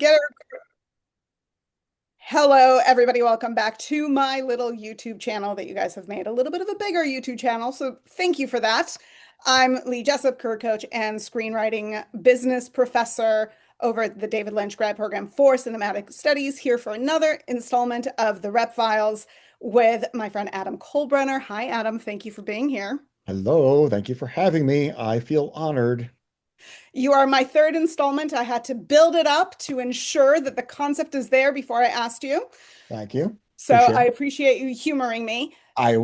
Get it. Hello, everybody. Welcome back to my little YouTube channel that you guys have made a little bit of a bigger YouTube channel. So thank you for that. I'm Lee Jessup, career coach and screenwriting business professor over at the David Lynch grad program for cinematic studies, here for another installment of the Rep Files with my friend Adam Kolbrenner. Hi, Adam. Thank you for being here. Hello, thank you for having me. I feel honored. You are my third installment. I had to build it up to ensure that the concept is there before I asked you. Thank you. So Appreciate I it. appreciate you humoring me. I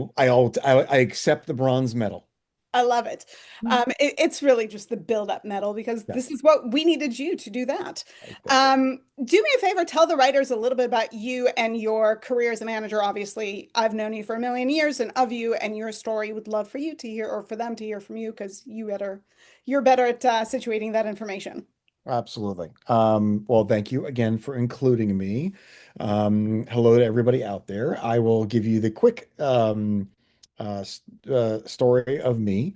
accept the bronze medal. I love it. It's really just the build-up medal because this Yes. is what we needed you to do that. Thank you. Do me a favor, tell the writers a little bit about you and your career as a manager. Obviously, I've known you for a million years and of you and your story. Would love for you to hear or for them to hear from you because you're better at situating that information. Absolutely. Well, thank you again for including me. Hello to everybody out there. I will give you the quick story of me,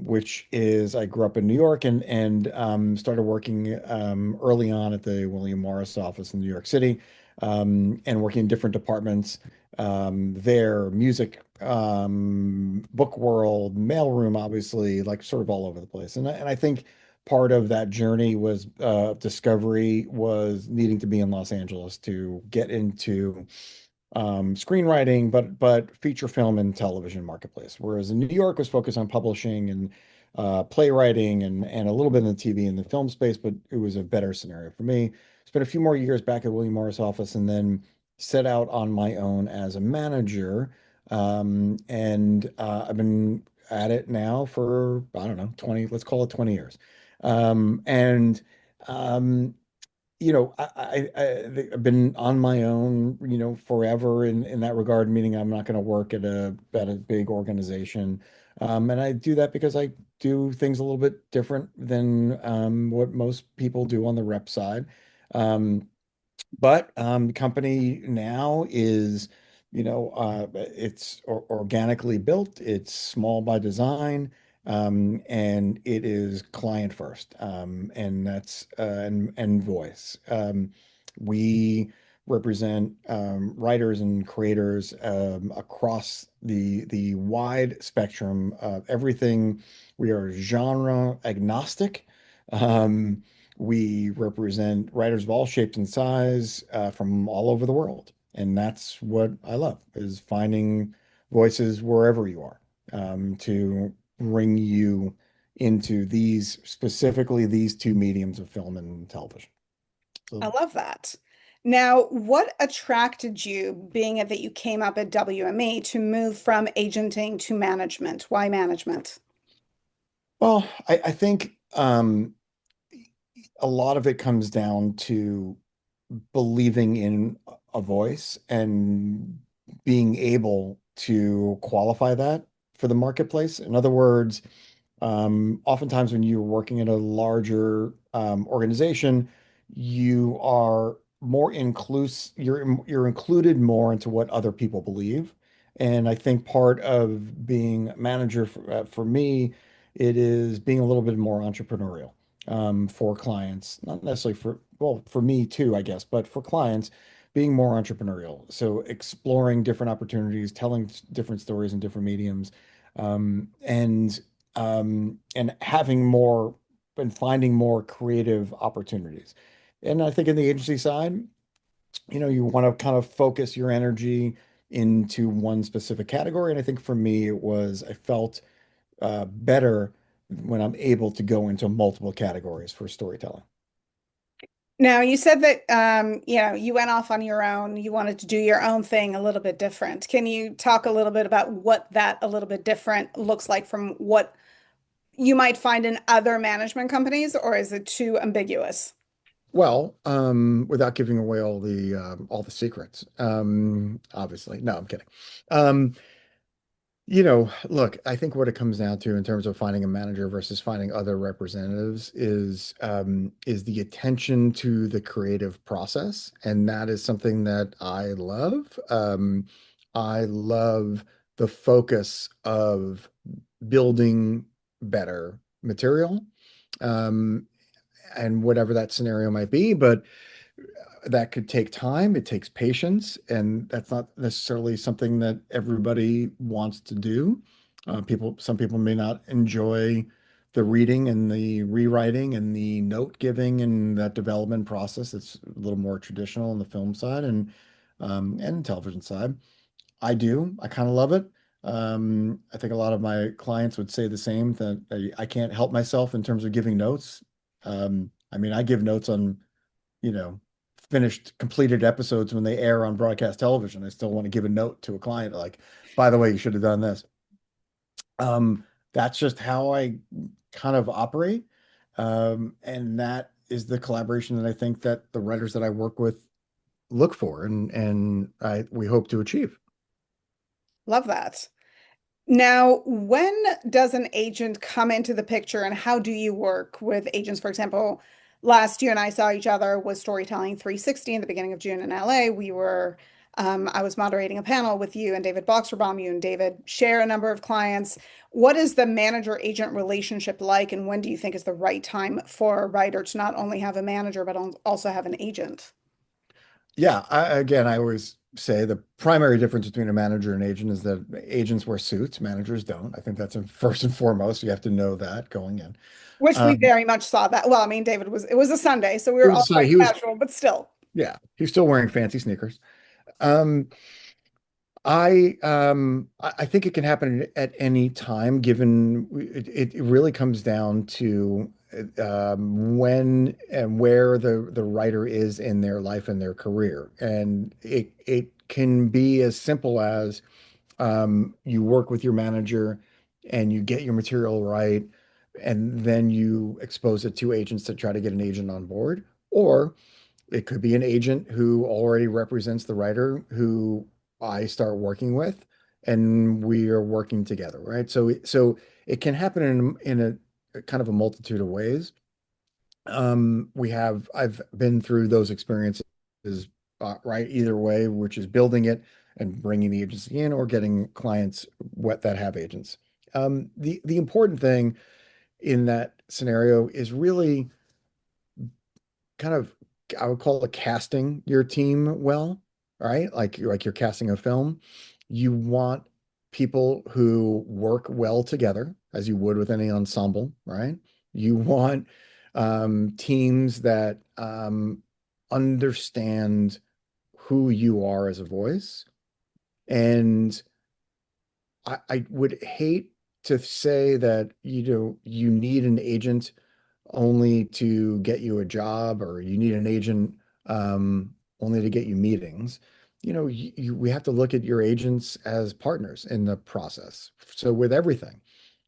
which is I grew up in New York and started working early on at the William Morris office in New York City, and working in different departments there, music, book world, mailroom, obviously, like sort of all over the place. And I think part of that journey was discovery was needing to be in Los Angeles to get into screenwriting, but feature film and television marketplace. Whereas in New York was focused on publishing and playwriting and a little bit in the TV and the film space, but it was a better scenario for me. Spent a few more years back at William Morris office and then set out on my own as a manager. And I've been at it now for, I don't know, 20, let's call it 20 years. And um, I've been on my own, forever in that regard, meaning I'm not going to work at a big organization. And I do that because I do things a little bit different than what most people do on the rep side. But the company now is, it's organically built, it's small by design, and it is client first, and that's and voice. We represent writers and creators across the wide spectrum of everything. We are genre agnostic. Um, we represent writers of all shapes and size from all over the world. And that's what I love, is finding voices wherever you are, to bring you into specifically these two mediums of film and television. I So, love that. Now, what attracted you, being it that you came up at WME, to move from agenting to management? Why management? well, I think a lot of it comes down to believing in a voice and being able to qualify that for the marketplace. In other words, oftentimes when you're working in a larger organization, you are more inclusive, you're included more into what other people believe. And I think part of being a manager for me, it is being a little bit more entrepreneurial for clients, not necessarily well, for me too, I guess, but for clients, being more entrepreneurial. So exploring different opportunities, telling different stories in different mediums, and having more and finding more creative opportunities. And I think in the agency side, you want to kind of focus your energy into one specific category. And I think for me, I felt better when I'm able to go into multiple categories for storytelling. Now, you said that you went off on your own. You wanted to do your own thing a little bit different. Can you talk a little bit about what that a little bit different looks like from what you might find in other management companies, or is it too ambiguous? Well, without giving away all the secrets, obviously. No, I'm kidding. Um, Look, I think what it comes down to in terms of finding a manager versus finding other representatives is the attention to the creative process, and that is something that I love. I love the focus of building better material. Um, and whatever that scenario might be. But that could take time. It takes patience, and that's not necessarily something that everybody wants to do. Some people may not enjoy the reading and the rewriting and the note giving and that development process. It's a little more traditional on the film side and television side. I do. I kind of love it. I think a lot of my clients would say the same, that I can't help myself in terms of giving notes. I mean, I give notes on, you know, finished completed episodes when they air on broadcast television. I still want to give a note to a client like, by the way, you should have done this. Um, that's just how I kind of operate. And that is the collaboration that I think that the writers that I work with look for and we hope to achieve. Love that. Now, when does an agent come into the picture and how do you work with agents? For example, last you and I saw each other with Storytelling 360 in the beginning of June in LA. I was moderating a panel with you and David Boxerbaum. You and David share a number of clients. What is the manager-agent relationship like, and when do you think is the right time for a writer to not only have a manager, but also have an agent? Yeah, I always say the primary difference between a manager and agent is that agents wear suits, managers don't. I think that's a first and foremost. You have to know that going in. Which we Um, very much saw that. Well, I mean, it was a Sunday, so we it were was all Sunday. quite casual, but still. Yeah, he was still wearing fancy sneakers. Um, I think it can happen at any time, given it really comes down to when and where the writer is in their life and their career. And it can be as simple as you work with your manager and you get your material right, and then you expose it to agents to try to get an agent on board. Or it could be an agent who already represents the writer who I start working with, and we are working together, right? So it can happen in a kind of a multitude of ways. I've been through those experiences, right? Either way, which is building it and bringing the agency in, or getting clients what that have agents. The important thing in that scenario is really kind of, I would call it casting your team well, right? Like you're casting a film. You want people who work well together, as you would with any ensemble, right? You want teams that understand who you are as a voice. And I would hate to say that, you need an agent only to get you a job, or you need an agent only to get you meetings. We have to look at your agents as partners in the process. So with everything,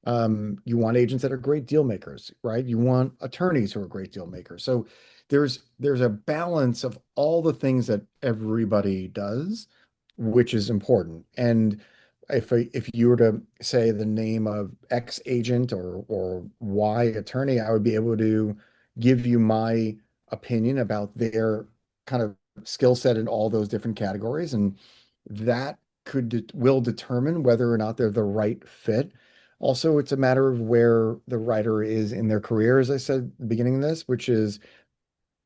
you want agents that are great deal makers, right? You want attorneys who are great deal makers. So there's a balance of all the things that everybody does, which is important. And if you were to say the name of X agent or Y attorney, I would be able to give you my opinion about their kind of skill set in all those different categories, and that will determine whether or not they're the right fit. Also, it's a matter of where the writer is in their career, as I said at the beginning of this, which is,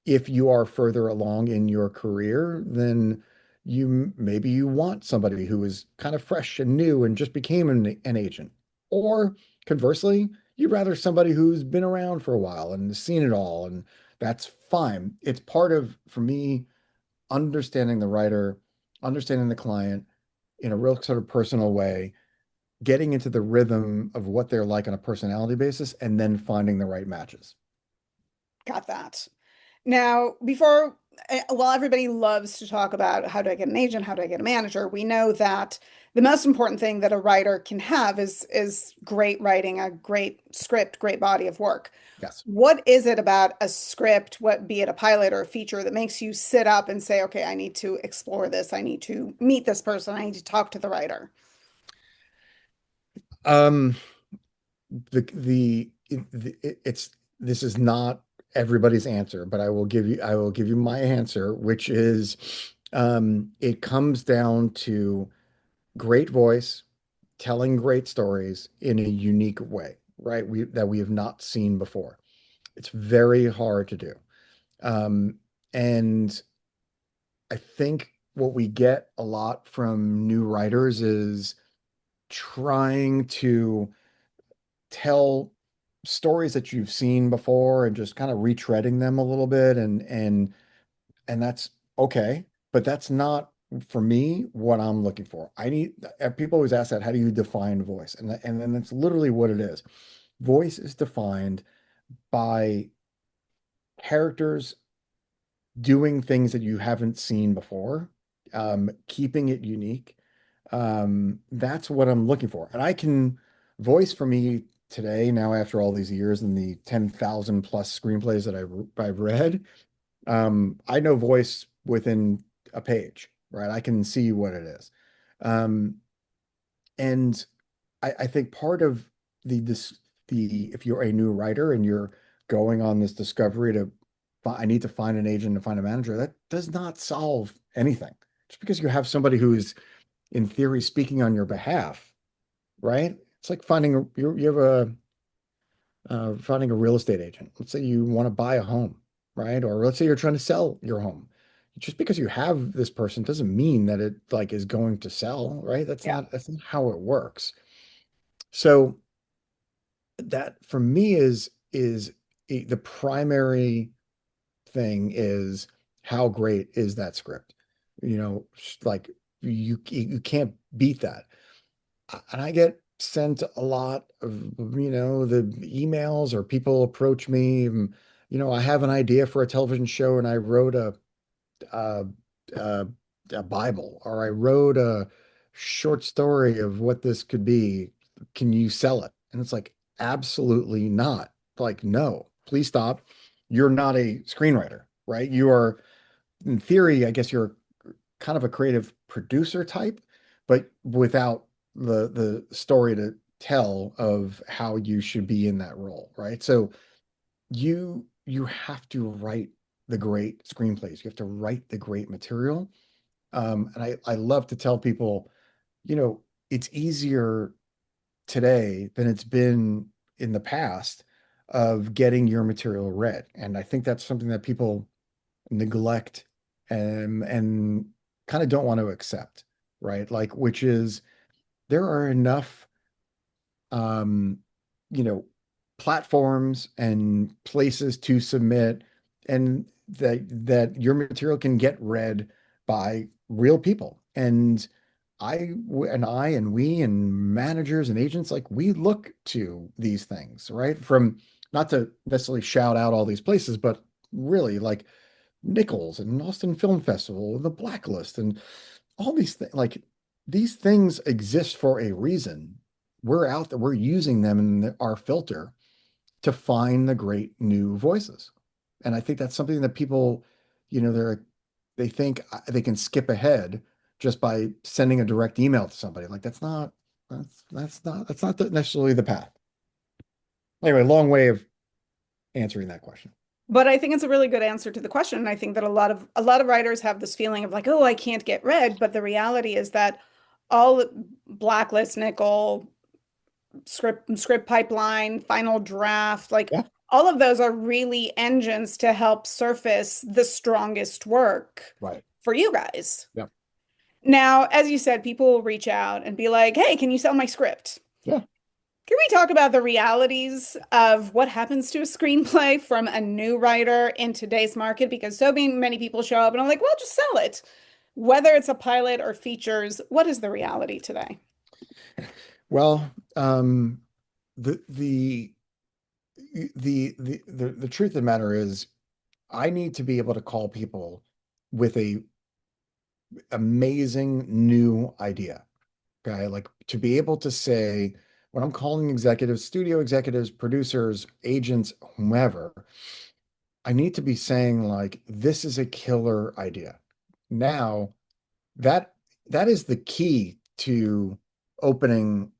if you are further along in your career, then maybe you want somebody who is kind of fresh and new and just became an agent. Or conversely, you'd rather somebody who's been around for a while and seen it all, and that's fine. It's part of, for me, understanding the writer, understanding the client in a real sort of personal way, getting into the rhythm of what they're like on a personality basis, and then finding the right matches. Got that. Now, while everybody loves to talk about how do I get an agent, how do I get a manager, we know that the most important thing that a writer can have is great writing, a great script, great body of work. Yes. What is it about a script, be it a pilot or a feature, that makes you sit up and say, okay, I need to explore this, I need to meet this person, I need to talk to the writer? Um, it's this is not everybody's answer, but I will give you my answer, which is it comes down to great voice, telling great stories in a unique way, right? We have not seen before. It's very hard to do. Um, and I think what we get a lot from new writers is trying to tell stories that you've seen before and just kind of retreading them a little bit, and that's okay, but that's not for me what I'm looking for. I need People always ask that, how do you define voice? And then that's literally what it is. Voice is defined by characters doing things that you haven't seen before, keeping it unique. That's what I'm looking for. And I can voice for me today, now after all these years and the 10,000 plus screenplays that I've read, I know voice within a page, right? I can see what it is. Um, and I think part of if you're a new writer and you're going on this discovery I need to find an agent and find a manager, that does not solve anything. Just because you have somebody who's in theory speaking on your behalf, right? It's like you have finding a real estate agent. Let's say you want to buy a home, right? Or let's say you're trying to sell your home. Just because you have this person doesn't mean that it like is going to sell, right? Yeah. That's not how it works. So that for me is the primary thing is how great is that script? You know, like you can't beat that. And I get sent a lot of, the emails or people approach me. I have an idea for a television show and I wrote a, a, a Bible, or I wrote a short story of what this could be. Can you sell it? And it's like, absolutely not. Like, no, please stop. You're not a screenwriter, right? You are, in theory, I guess you're kind of a creative producer type, but without the story to tell of how you should be in that role, right? So you have to write the great screenplays. You have to write the great material. And I love to tell people, it's easier today than it's been in the past of getting your material read. And I think that's something that people neglect and kind of don't want to accept, right? Like, which is there are enough, um, you know, platforms and places to submit, and that your material can get read by real people. And we and managers and agents, like, we look to these things, right? From, not to necessarily shout out all these places, but really like Nichols and Austin Film Festival and the Blacklist and all these things. Like, these things exist for a reason. We're out there, we're using them in our filter to find the great new voices. And I think that's something that people, they think they can skip ahead just by sending a direct email to somebody. Like, that's not necessarily the path. Anyway, long way of answering that question. But I think it's a really good answer to the question. And I think that a lot of writers have this feeling of like, oh, I can't get read. But the reality is that all Blacklist, Nickel, script pipeline, final draft, like Yeah, all of those are really engines to help surface the strongest work right. for you guys. Yeah. Now, as you said, people will reach out and be like, hey, can you sell my script? Yeah. Can we talk about the realities of what happens to a screenplay from a new writer in today's market? Because so many people show up and I'm like, well, just sell it. Whether it's a pilot or features, what is the reality today? Well, the the the truth of the matter is, I need to be able to call people with a amazing new idea. Okay. Like, to be able to say, when I'm calling executives, studio executives, producers, agents, whomever, I need to be saying, like, this is a killer idea. Now, that that is the key to opening,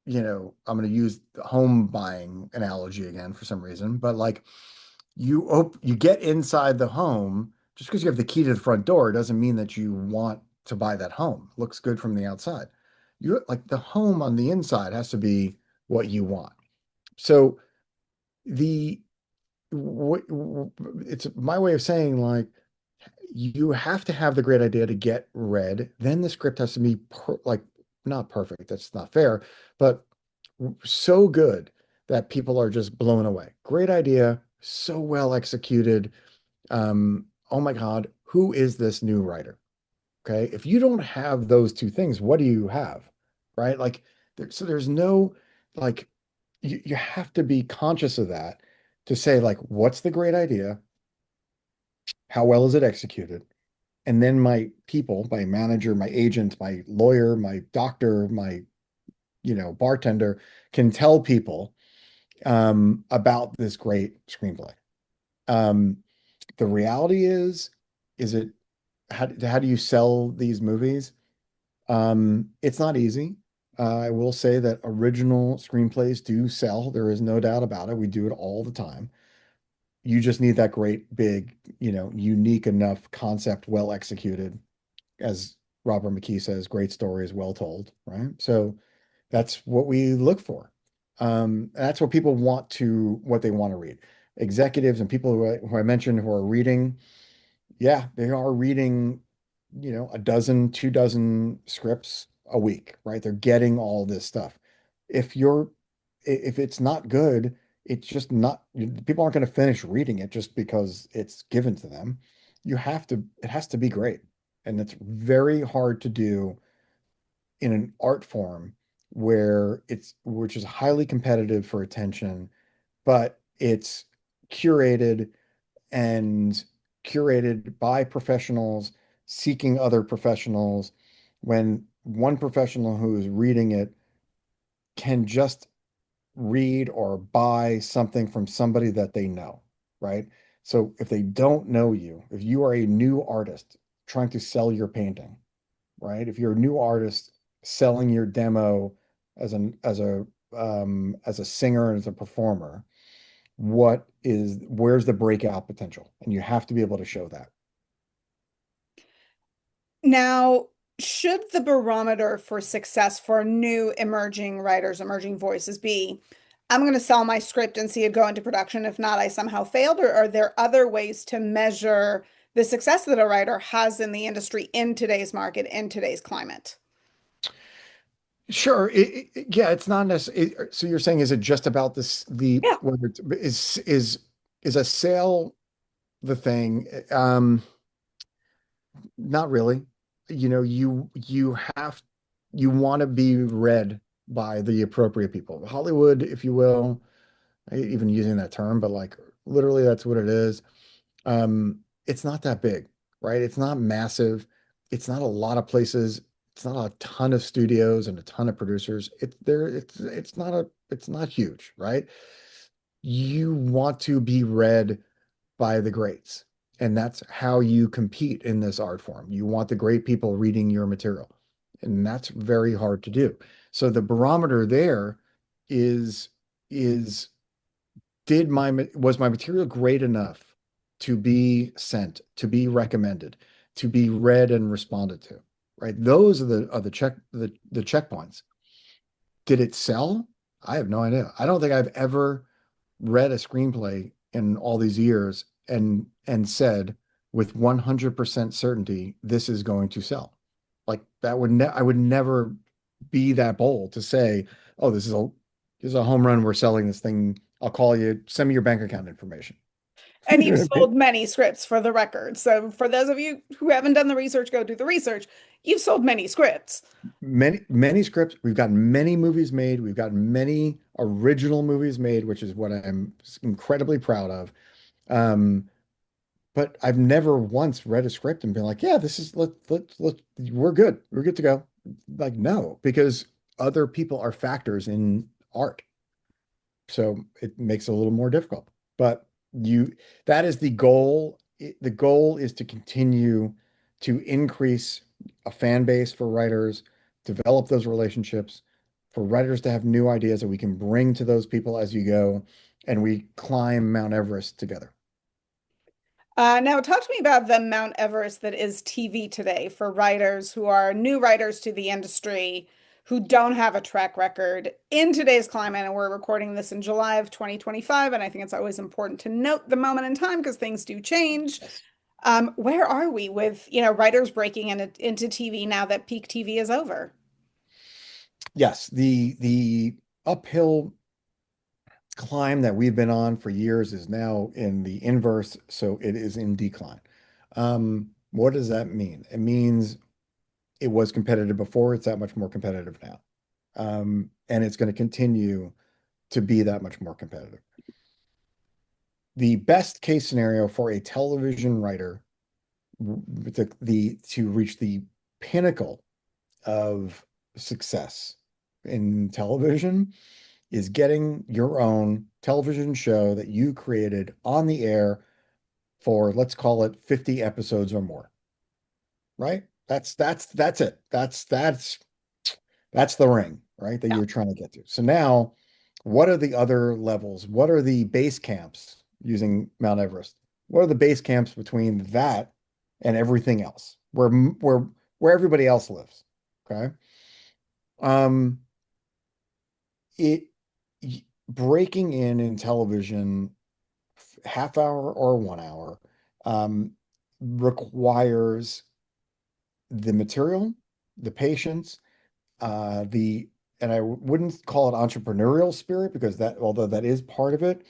I'm going to use the home buying analogy again for some reason, but like, you get inside the home. Just because you have the key to the front door doesn't mean that you want to buy that home. It looks good from the outside. You like, the home on the inside has to be what you want. So the what it's my way of saying like you have to have the great idea to get read. Then the script has to be like not perfect. That's not fair, but so good that people are just blown away. Great idea, so well executed. Oh my God, who is this new writer? Okay. If you don't have those two things, what do you have? Right? Like, so there's no, like, you have to be conscious of that to say, like, what's the great idea? How well is it executed? And then my people, my manager, my agent, my lawyer, my doctor, my, bartender can tell people about this great screenplay. Um, the reality is it, how do you sell these movies? It's not easy. I will say that original screenplays do sell. There is no doubt about it. We do it all the time. You just need that great, big, unique enough concept, well executed, as Robert McKee says, great stories, well told, right? So that's what we look for. That's what people what they want to read. Executives and people who I mentioned who are reading, yeah, they are reading, a dozen, 2 dozen scripts a week, right? They're getting all this stuff. If you're, if it's not good, it's just not, people aren't going to finish reading it just because it's given to them. It has to be great. And it's very hard to do in an art form which is highly competitive for attention, but it's curated and curated by professionals seeking other professionals when one professional who is reading it can just read or buy something from somebody that they know, right? So if they don't know you, if you are a new artist trying to sell your painting, right? If you're a new artist selling your demo as a singer and as a performer, where's the breakout potential? And you have to be able to show that. Now, should the barometer for success for new emerging writers, emerging voices be, I'm going to sell my script and see it go into production. If not, I somehow failed, or are there other ways to measure the success that a writer has in the industry in today's market, in today's climate? Sure. Yeah, it's not necessarily. So you're saying, is it just about Yeah. whether is a sale the thing? Not really. You want to be read by the appropriate people. Hollywood, if you will, I hate even using that term, but like literally that's what it is. It's not that big, right? It's not massive. It's not a lot of places. It's not a ton of studios and a ton of producers. It's not huge, right? You want to be read by the greats. And that's how you compete in this art form. You want the great people reading your material. And that's very hard to do. So the barometer there is is was my material great enough to be sent, to be recommended, to be read and responded to, right? Those are the checkpoints. Did it sell? I have no idea. I don't think I've ever read a screenplay in all these years and said with 100% certainty this is going to sell. Like that I would never be that bold to say, oh, this is a home run. We're selling this thing. I'll call you. Send me your bank account information. And you've sold many scripts for the record. So for those of you who haven't done the research, go do the research. You've sold many scripts. Many scripts. We've gotten many movies made. We've gotten many original movies made, which is what I'm incredibly proud of. Um, but I've never once read a script and been like, yeah, this is we're good. We're good to go. Like, no, because other people are factors in art. So it makes it a little more difficult. But that is the goal. The goal is to continue to increase a fan base for writers, develop those relationships, for writers to have new ideas that we can bring to those people as you go, and we climb Mount Everest together. Now, talk to me about the Mount Everest that is TV today for writers who are new writers to the industry, who don't have a track record in today's climate. And we're recording this in July of 2025. And I think it's always important to note the moment in time because things do change. Yes. Where are we with, writers breaking into TV now that peak TV is over? Yes, the uphill climb that we've been on for years is now in the inverse, so it is in decline. What does that mean? It means it was competitive before, it's that much more competitive now. And it's going to continue to be that much more competitive. The best case scenario for a television writer to reach the pinnacle of success in television is getting your own television show that you created on the air for, let's call it 50 episodes or more. Right? That's it. That's the ring, right? That Yeah. you're trying to get to. So now, what are the other levels? What are the base camps using Mount Everest? What are the base camps between that and everything else? Where everybody else lives. Okay. Um, it breaking in television, half hour or 1 hour, requires the material, the patience, and I wouldn't call it entrepreneurial spirit because that, although that is part of it,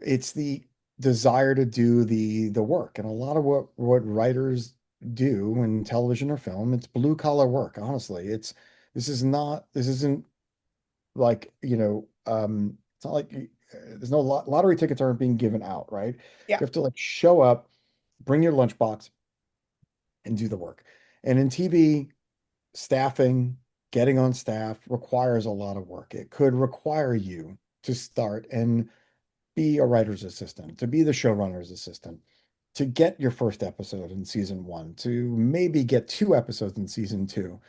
it's the desire to do the work. And a lot of what writers do in television or film, it's blue collar work. Honestly, this isn't like, it's not like there's no lottery tickets aren't being given out, right? Yeah. You have to like show up, bring your lunchbox, and do the work. And in TV, staffing, getting on staff requires a lot of work. It could require you to start and be a writer's assistant, to be the showrunner's assistant, to get your first episode in season one, to maybe get 2 episodes in season two,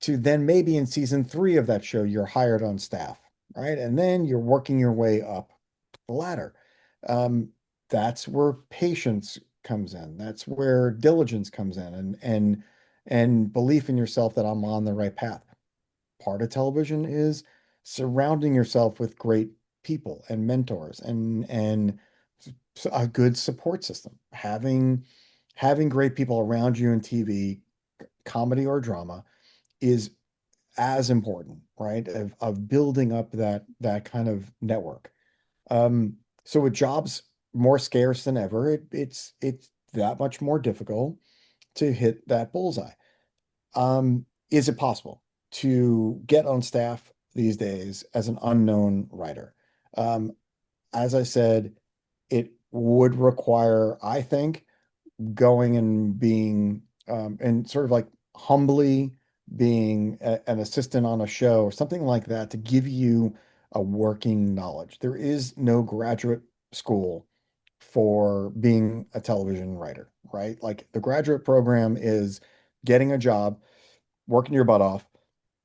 to then maybe in season three of that show, you're hired on staff, right? And then you're working your way up the ladder. Um, that's where patience comes in. That's where diligence comes in, and belief in yourself that I'm on the right path. Part of television is surrounding yourself with great people and mentors and a good support system. Having great people around you in TV, comedy or drama, is as important, right? Of building up that kind of network. Um, so with jobs more scarce than ever, it's that much more difficult to hit that bullseye. Is it possible to get on staff these days as an unknown writer? Um, as I said, it would require, I think, going and being and sort of like humbly being an assistant on a show or something like that to give you a working knowledge. There is no graduate school for being a television writer, right? Like the graduate program is getting a job, working your butt off,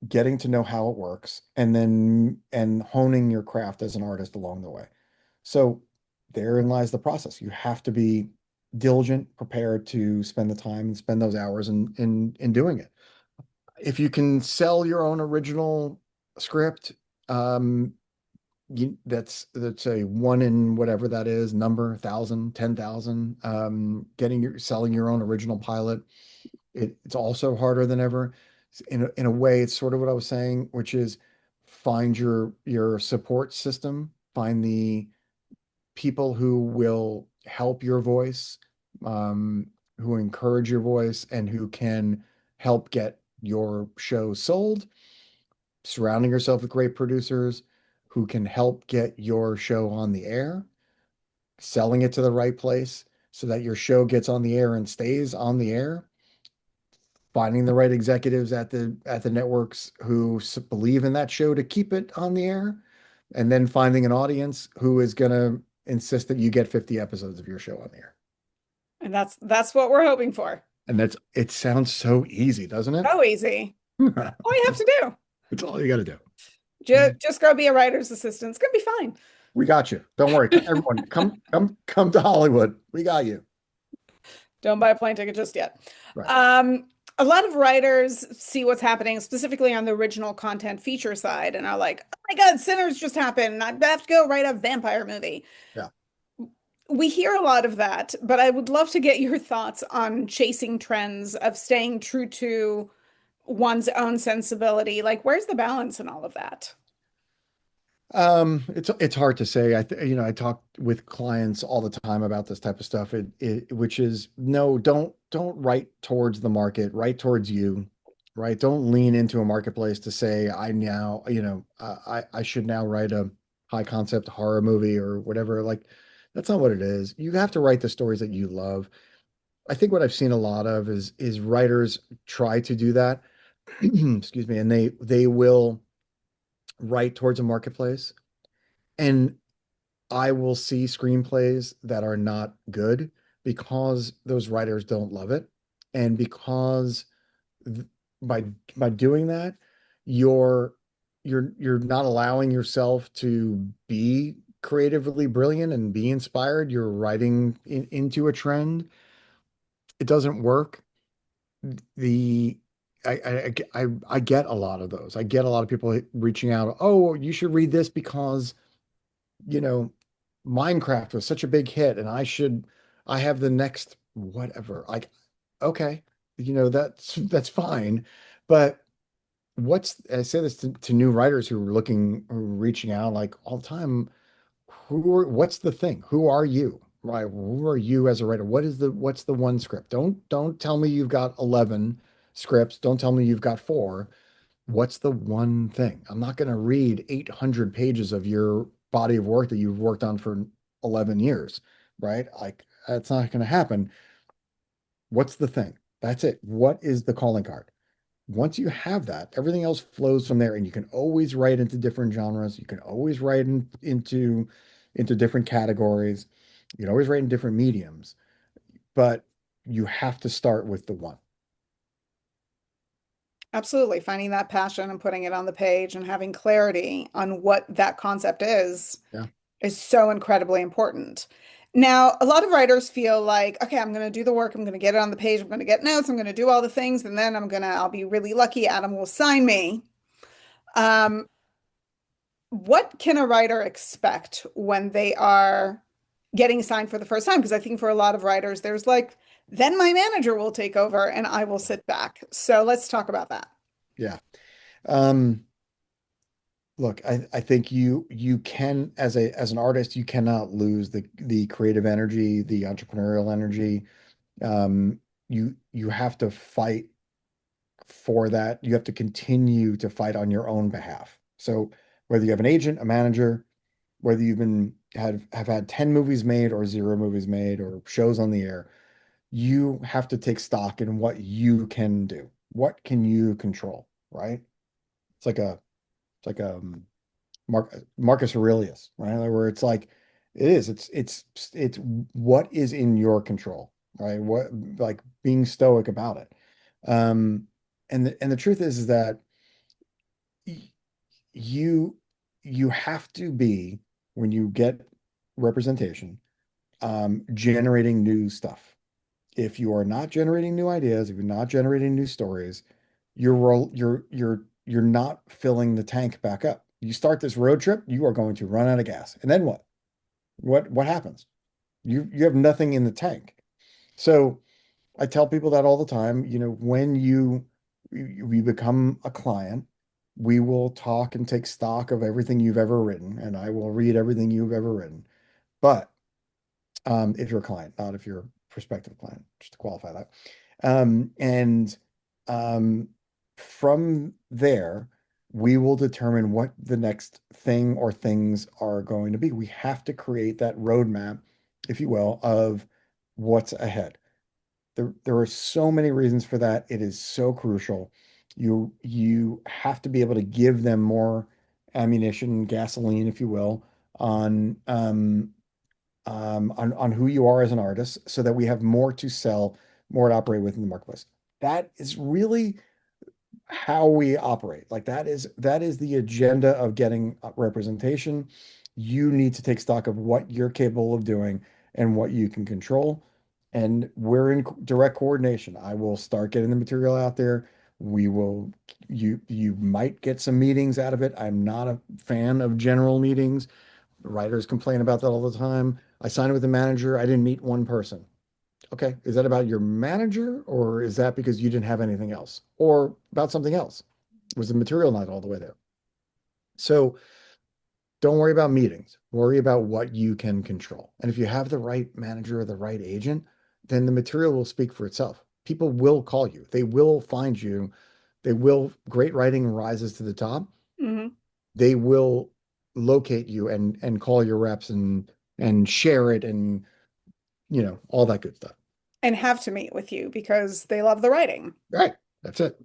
getting to know how it works, and then honing your craft as an artist along the way. So therein lies the process. You have to be diligent, prepared to spend the time and spend those hours in doing it. If you can sell your own original script, um, that's a one in whatever that is, number, 1,000, 10,000, selling your own original pilot. It's also harder than ever. In a way, it's sort of what I was saying, which is find your support system, find the people who will help your voice, who encourage your voice, and who can help get your show sold. Surrounding yourself with great producers who can help get your show on the air, selling it to the right place so that your show gets on the air and stays on the air, finding the right executives at the networks who believe in that show to keep it on the air, and then finding an audience who is going to insist that you get 50 episodes of your show on the air. And that's what we're hoping for. And it sounds so easy, doesn't it? So easy. All you have to do. It's all you got to do. Just go be a writer's assistant. It's gonna be fine. We got you. Don't worry. Everyone, come to Hollywood. We got you. Don't buy a plane ticket just yet. Right. A lot of writers see what's happening specifically on the original content feature side and are like, oh my God, Sinners just happened. I have to go write a vampire movie. Yeah. We hear a lot of that, but I would love to get your thoughts on chasing trends, of staying true to one's own sensibility. Like, where's the balance in all of that? It's hard to say. I talk with clients all the time about this type of stuff. Which is no, don't write towards the market, write towards you, right? Don't lean into a marketplace to say I now, I should now write a high concept horror movie or whatever. Like that's not what it is. You have to write the stories that you love. I think what I've seen a lot of is writers try to do that. Excuse me, and they will write towards a marketplace. And I will see screenplays that are not good because those writers don't love it. And because th- by by doing that, you're you're not allowing yourself to be creatively brilliant and be inspired. You're writing into a trend. It doesn't work. The I get a lot of those. I get a lot of people reaching out. Oh, you should read this because you know, Minecraft was such a big hit and I have the next whatever. Like, okay, that's fine. But I say this to new writers who are reaching out like all the time, what's the thing? Who are you? Right? Who are you as a writer? What's the one script? Don't tell me you've got 11 scripts. Don't tell me you've got four. What's the one thing? I'm not going to read 800 pages of your body of work that you've worked on for 11 years, right? Like that's not going to happen. What's the thing? That's it. What is the calling card? Once you have that, everything else flows from there, and you can always write into different genres. You can always write into different categories. You can always write in different mediums, but you have to start with the one. Absolutely. Finding that passion and putting it on the page and having clarity on what that concept Yeah. is so incredibly important. Now, a lot of writers feel like, okay, I'm going to do the work, I'm going to get it on the page, I'm going to get notes, I'm going to do all the things, and then I'll be really lucky, Adam will sign me. Um, what can a writer expect when they are getting signed for the first time? Because I think for a lot of writers, there's like, then my manager will take over and I will sit back. So let's talk about that. Yeah. Um, Look, I think you can as an artist, you cannot lose the creative energy, the entrepreneurial energy. You have to fight for that. You have to continue to fight on your own behalf. So whether you have an agent, a manager, whether you've been have had 10 movies made or zero movies made or shows on the air, you have to take stock in what you can do. What can you control, right? It's like a it's like Marcus Aurelius, right? Where it's like it's what is in your control, right? What like being stoic about it. Um, and the truth is that y- you you have to be when you get representation, generating new stuff. If you are not generating new ideas, if you're not generating new stories, you're not filling the tank back up. You start this road trip, you are going to run out of gas. And then what? What happens? You have nothing in the tank. So I tell people that all the time, when we become a client, we will talk and take stock of everything you've ever written, and I will read everything you've ever written. But if you're a client, not if you're a prospective client, just to qualify that. And um, from there, we will determine what the next thing or things are going to be. We have to create that roadmap, if you will, of what's ahead. There are so many reasons for that. It is so crucial. You have to be able to give them more ammunition, gasoline, if you will, on on who you are as an artist so that we have more to sell, more to operate with in the marketplace. That is really how we operate. Like that is the agenda of getting representation. You need to take stock of what you're capable of doing and what you can control. and we're in direct coordination. I will start getting the material out there. We will, you might get some meetings out of it. I'm not a fan of general meetings. Writers complain about that all the time. I signed with the manager. I didn't meet one person. Okay. Is that about your manager, or is that because you didn't have anything else, or about something else? Was the material not all the way there? So don't worry about meetings. Worry about what you can control. And if you have the right manager or the right agent, then the material will speak for itself. People will call you. They will find you. They will, great writing rises to the top. Hmm. They will locate you and call your reps and share it and all that good stuff. And have to meet with you because they love the writing. Right. That's it.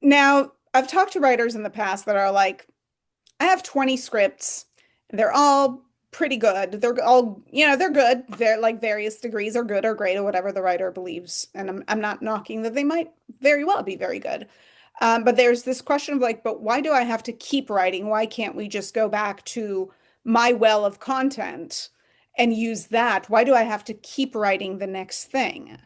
Now, I've talked to writers in the past that are like, I have 20 scripts. They're all pretty good. They're all, they're good. They're like various degrees or good or great or whatever the writer believes. And I'm not knocking that they might very well be very good. But there's this question of like, but why do I have to keep writing? Why can't we just go back to my well of content and use that? Why do I have to keep writing the next thing?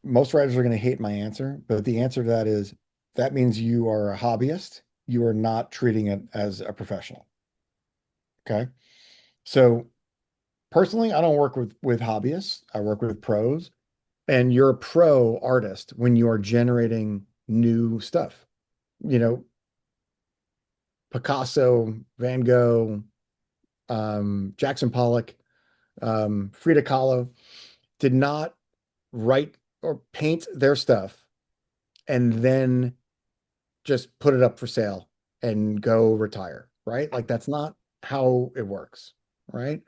Most writers are going to hate my answer, but the answer to that is that means you are a hobbyist. You are not treating it as a professional. Okay. So personally, I don't work with hobbyists. I work with pros, and you're a pro artist when you are generating new stuff. You know, Picasso, Van Gogh, Jackson Pollock, Frida Kahlo did not write or paint their stuff and then just put it up for sale and go retire, right? Like that's not how it works, right?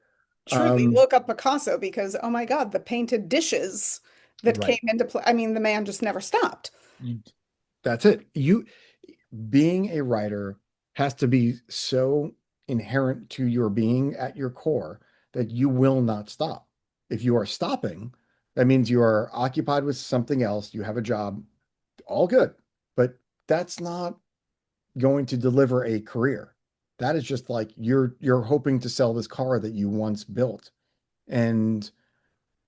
Truly Um, look up Picasso because, oh my God, the painted dishes that came right. into play. I mean, the man just never stopped. You, that's it. You being a writer has to be so inherent to your being at your core that you will not stop. If you are stopping, that means you are occupied with something else, you have a job, all good. But that's not going to deliver a career. That is just like you're hoping to sell this car that you once built and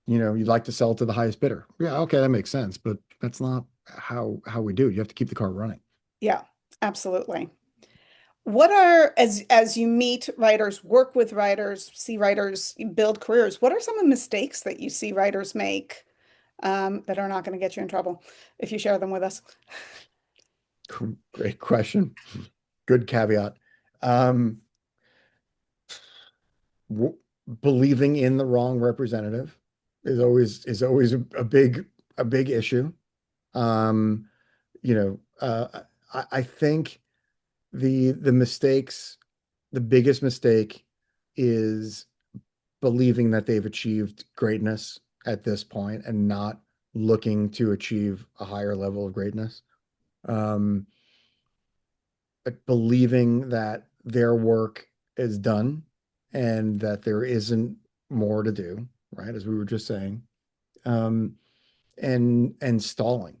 you'd like to sell it to the highest bidder. Yeah, okay, that makes sense, but that's not how we do it. You have to keep the car running. Yeah, absolutely. What are, as you meet writers, work with writers, see writers build careers, what are some of the mistakes that you see writers make that are not going to get you in trouble if you share them with us? Great question. Good caveat. Um, w Believing in the wrong representative is always a big issue. Um, I think the mistakes, the biggest mistake is believing that they've achieved greatness at this point and not looking to achieve a higher level of greatness. Um, like believing that their work is done and that there isn't more to do, right? As we were just saying, um, and stalling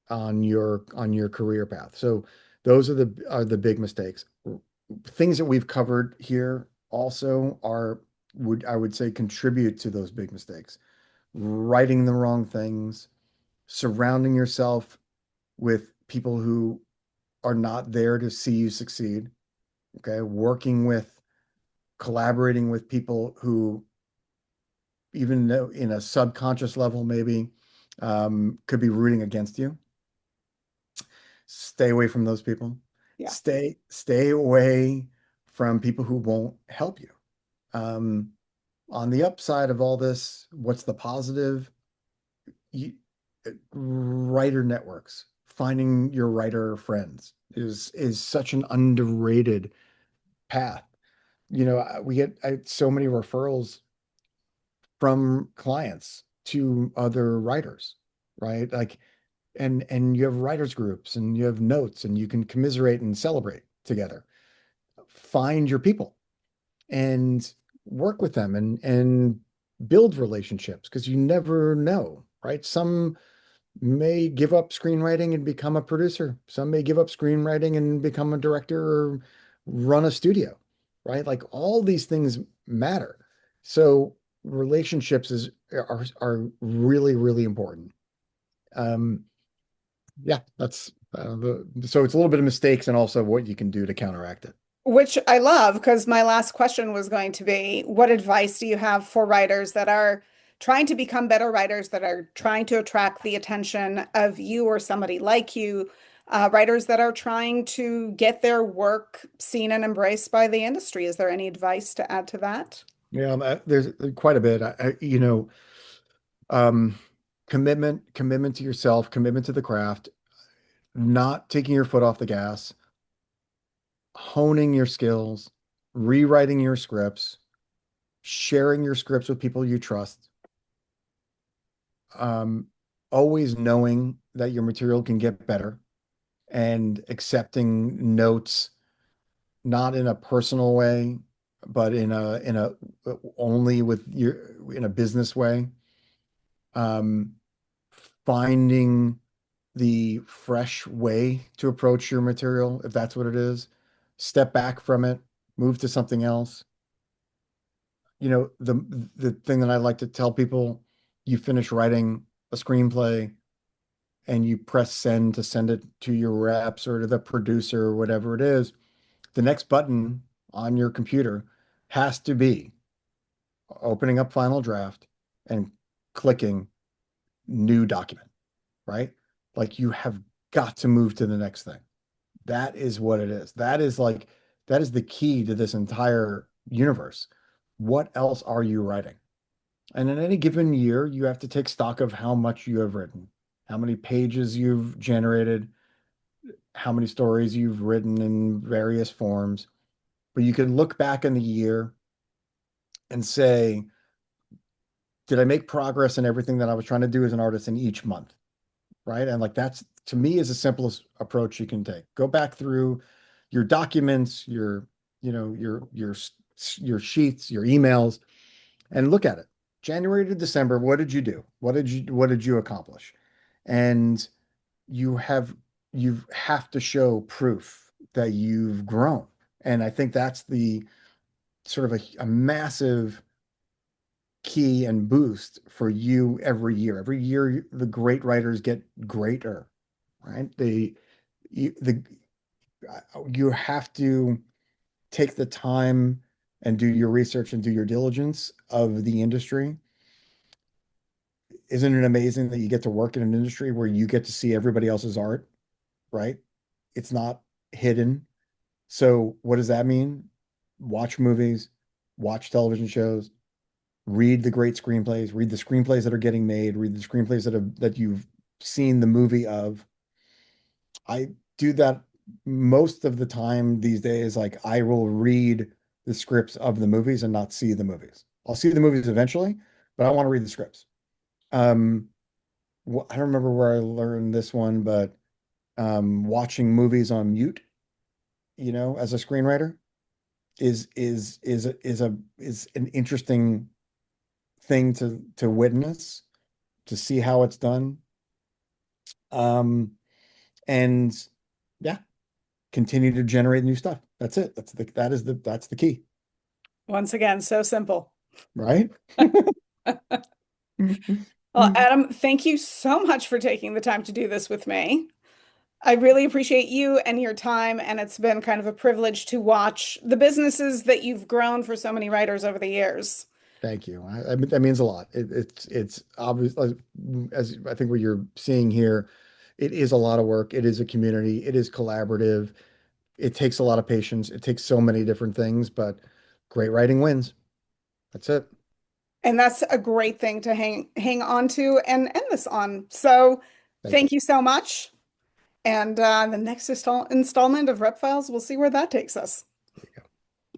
on your career path. So those are the big mistakes. Things that we've covered here also I would say contribute to those big mistakes. Writing the wrong things, surrounding yourself with people who are not there to see you succeed. Okay. Collaborating with people who, even though in a subconscious level, maybe could be rooting against you. Stay away from those people. Yeah. Stay away from people who won't help you. Um, on the upside of all this, what's the positive? You, writer networks, finding your writer friends is such an underrated path. We get so many referrals from clients to other writers, right? Like, and you have writers groups and you have notes and you can commiserate and celebrate together. Find your people and work with them and build relationships because you never know, right? Some may give up screenwriting and become a producer. Some may give up screenwriting and become a director or run a studio, right? Like all these things matter. So relationships are really, really important. Um, yeah, that's so it's a little bit of mistakes and also what you can do to counteract it. Which I love because my last question was going to be, what advice do you have for writers that are trying to become better writers, that are trying to attract the attention of you or somebody like you, writers that are trying to get their work seen and embraced by the industry? Is there any advice to add to that? Yeah, there's quite a bit. Um, commitment to yourself, commitment to the craft, not taking your foot off the gas, honing your skills, rewriting your scripts, sharing your scripts with people you trust, um, always knowing that your material can get better and accepting notes, not in a personal way, but in a only with your in a business way. Um, finding the fresh way to approach your material, if that's what it is, step back from it, move to something else. The thing that I like to tell people, you finish writing a screenplay and you press send to send it to your reps or to the producer or whatever it is, the next button on your computer has to be opening up Final Draft and clicking new document, right? Like you have got to move to the next thing. That is what it is. That is the key to this entire universe. What else are you writing? And in any given year, you have to take stock of how much you have written, how many pages you've generated, how many stories you've written in various forms. But you can look back in the year and say, did I make progress in everything that I was trying to do as an artist in each month? Right. And like that's to me is the simplest approach you can take. Go back through your documents, your sheets, your emails, and look at it. January to December, what did you do? What did you accomplish? And you have you have to show proof that you've grown. And I think that's the sort of a massive key and boost for you every year. Every year, the great writers get greater, right? You have to take the time and do your research and do your diligence of the industry. Isn't it amazing that you get to work in an industry where you get to see everybody else's art, right? It's not hidden. So what does that mean? Watch movies, watch television shows, read the great screenplays, read the screenplays that are getting made, read the screenplays that you've seen the movie of. I do that most of the time these days. Like I will read the scripts of the movies and not see the movies. I'll see the movies eventually, but I want to read the scripts. Um, I don't remember where I learned this one, but watching movies on mute, as a screenwriter is an interesting thing to witness, to see how it's done. Um, and yeah, continue to generate new stuff. That's it. That's the key, Once again, so simple. right? Well, Adam, thank you so much for taking the time to do this with me. I really appreciate you and your time, and it's been kind of a privilege to watch the businesses that you've grown for so many writers over the years. Thank you. That means a lot. It's obvious, as I think what you're seeing here, it is a lot of work. It is a community. It is collaborative. It takes a lot of patience. It takes so many different things, but great writing wins. That's it. And that's a great thing to hang on to and end this on. So Thank you. thank you so much. And the next installment of Rep Files, we'll see where that takes us. There you go.